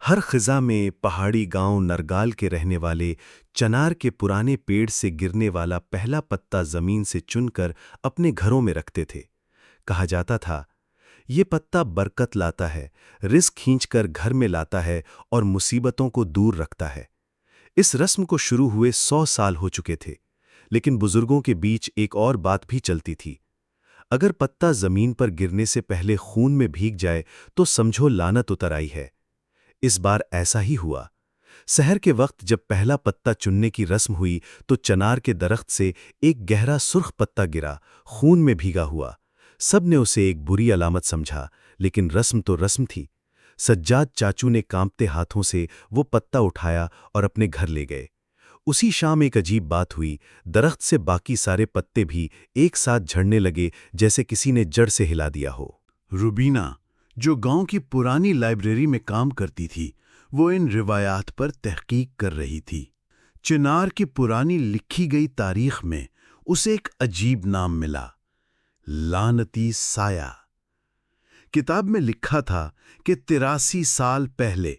ہر خزاں میں پہاڑی گاؤں نرگال کے رہنے والے چنار کے پرانے پیڑ سے گرنے والا پہلا پتا زمین سے چن کر اپنے گھروں میں رکھتے تھے۔ کہا جاتا تھا، یہ پتا برکت لاتا ہے، رزق کھینچ کر گھر میں لاتا ہے اور مصیبتوں کو دور رکھتا ہے۔ اس رسم کو شروع ہوئے 100 سال ہو چکے تھے، لیکن بزرگوں کے بیچ ایک اور بات بھی چلتی تھی۔ اگر پتا زمین پر گرنے سے پہلے خون میں بھیگ جائے تو سمجھو لعنت اتر آئی ہے۔ اس بار ایسا ہی ہوا۔ سحر کے وقت جب پہلا پتا چننے کی رسم ہوئی تو چنار کے درخت سے ایک گہرا سرخ پتا گرا، خون میں بھیگا ہوا۔ سب نے اسے ایک بری علامت سمجھا، لیکن رسم تو رسم تھی۔ سجاد چاچو نے کانپتے ہاتھوں سے وہ پتا اٹھایا اور اپنے گھر لے گئے۔ اسی شام ایک عجیب بات ہوئی، درخت سے باقی سارے پتے بھی ایک ساتھ جھڑنے لگے، جیسے کسی نے جڑ سے ہلا دیا ہو۔ روبینہ، جو گاؤں کی پرانی لائبریری میں کام کرتی تھی، وہ ان روایات پر تحقیق کر رہی تھی۔ چنار کی پرانی لکھی گئی تاریخ میں اسے ایک عجیب نام ملا، لعنتی سایہ۔ کتاب میں لکھا تھا کہ 83 سال پہلے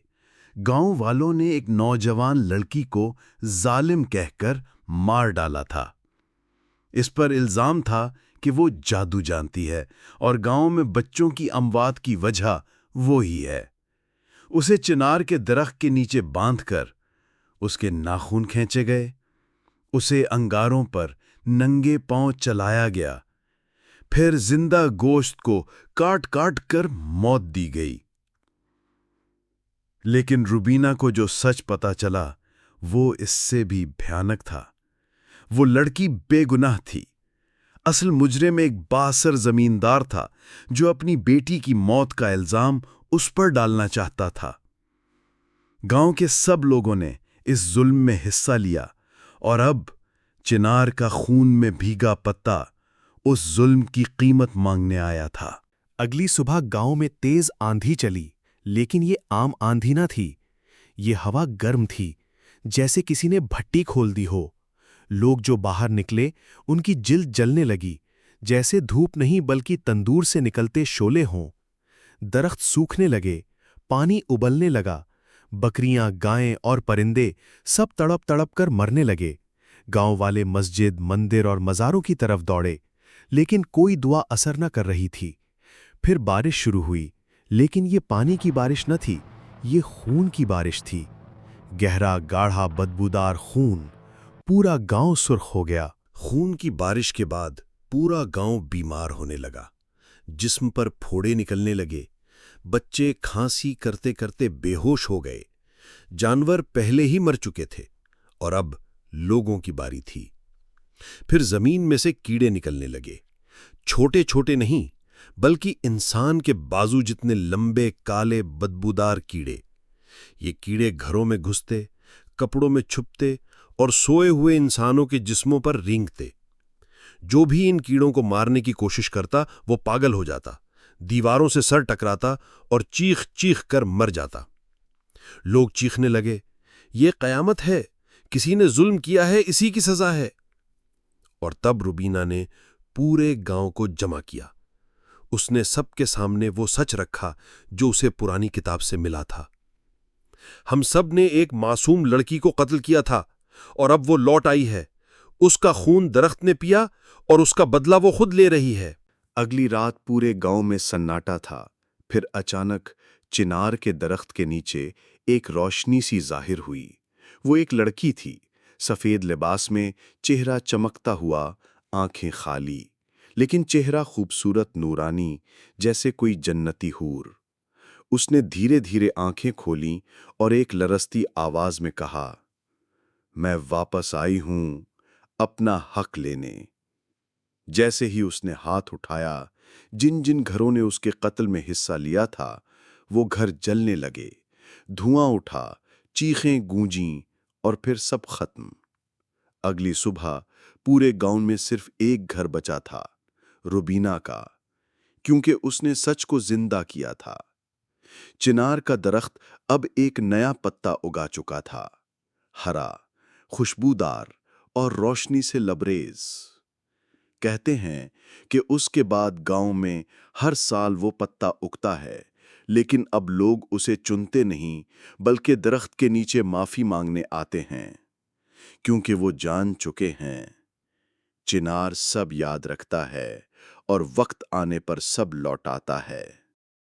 گاؤں والوں نے ایک نوجوان لڑکی کو ظالم کہہ کر مار ڈالا تھا۔ اس پر الزام تھا کہ وہ جادو جانتی ہے اور گاؤں میں بچوں کی اموات کی وجہ وہی ہے۔ اسے چنار کے درخت کے نیچے باندھ کر اس کے ناخن کھینچے گئے، اسے انگاروں پر ننگے پاؤں چلایا گیا، پھر زندہ گوشت کو کاٹ کاٹ کر موت دی گئی۔ لیکن روبینہ کو جو سچ پتا چلا وہ اس سے بھی بھیانک تھا۔ وہ لڑکی بے گناہ تھی۔ اصل مجرم ایک بااثر زمیندار تھا جو اپنی بیٹی کی موت کا الزام اس پر ڈالنا چاہتا تھا۔ گاؤں کے سب لوگوں نے اس ظلم میں حصہ لیا اور اب چنار کا خون میں بھیگا پتا اس ظلم کی قیمت مانگنے آیا تھا۔ اگلی صبح گاؤں میں تیز آندھی چلی، لیکن یہ عام آندھی نہ تھی۔ یہ ہوا گرم تھی، جیسے کسی نے بھٹی کھول دی ہو۔ لوگ جو باہر نکلے ان کی جلد جلنے لگی، جیسے دھوپ نہیں بلکہ تندور سے نکلتے شعلے ہوں۔ درخت سوکھنے لگے، پانی ابلنے لگا، بکریاں، گائیں اور پرندے سب تڑپ تڑپ کر مرنے لگے۔ گاؤں والے مسجد، مندر اور مزاروں کی طرف دوڑے، لیکن کوئی دعا اثر نہ کر رہی تھی۔ پھر بارش شروع ہوئی، لیکن یہ پانی کی بارش نہ تھی، یہ خون کی بارش تھی۔ گہرا، گاڑھا، بدبودار خون۔ پورا گاؤں سرخ ہو گیا۔ خون کی بارش کے بعد پورا گاؤں بیمار ہونے لگا، جسم پر پھوڑے نکلنے لگے، بچے کھانسی کرتے کرتے بے ہوش ہو گئے۔ جانور پہلے ہی مر چکے تھے اور اب لوگوں کی باری تھی۔ پھر زمین میں سے کیڑے نکلنے لگے، چھوٹے چھوٹے نہیں بلکہ انسان کے بازو جتنے لمبے، کالے، بدبودار کیڑے۔ یہ کیڑے گھروں میں گھستے، کپڑوں میں چھپتے اور سوئے ہوئے انسانوں کے جسموں پر رینگتے۔ جو بھی ان کیڑوں کو مارنے کی کوشش کرتا وہ پاگل ہو جاتا، دیواروں سے سر ٹکراتا اور چیخ چیخ کر مر جاتا۔ لوگ چیخنے لگے، یہ قیامت ہے، کسی نے ظلم کیا ہے، اسی کی سزا ہے۔ اور تب روبینہ نے پورے گاؤں کو جمع کیا۔ اس نے سب کے سامنے وہ سچ رکھا جو اسے پرانی کتاب سے ملا تھا۔ ہم سب نے ایک معصوم لڑکی کو قتل کیا تھا اور اب وہ لوٹ آئی ہے۔ اس کا خون درخت نے پیا اور اس کا بدلہ وہ خود لے رہی ہے۔ اگلی رات پورے گاؤں میں سناٹا تھا۔ پھر اچانک چنار کے درخت کے نیچے ایک روشنی سی ظاہر ہوئی۔ وہ ایک لڑکی تھی، سفید لباس میں، چہرہ چمکتا ہوا، آنکھیں خالی، لیکن چہرہ خوبصورت، نورانی، جیسے کوئی جنتی حور۔ اس نے دھیرے دھیرے آنکھیں کھولیں اور ایک لرزتی آواز میں کہا، میں واپس آئی ہوں اپنا حق لینے۔ جیسے ہی اس نے ہاتھ اٹھایا، جن جن گھروں نے اس کے قتل میں حصہ لیا تھا وہ گھر جلنے لگے، دھواں اٹھا، چیخیں گونجیں اور پھر سب ختم۔ اگلی صبح پورے گاؤں میں صرف ایک گھر بچا تھا، روبینہ کا، کیونکہ اس نے سچ کو زندہ کیا تھا۔ چنار کا درخت اب ایک نیا پتا اگا چکا تھا، ہرا، خوشبودار اور روشنی سے لبریز۔ کہتے ہیں کہ اس کے بعد گاؤں میں ہر سال وہ پتا اگتا ہے، لیکن اب لوگ اسے چنتے نہیں بلکہ درخت کے نیچے معافی مانگنے آتے ہیں، کیونکہ وہ جان چکے ہیں چنار سب یاد رکھتا ہے اور وقت آنے پر سب لوٹاتا ہے۔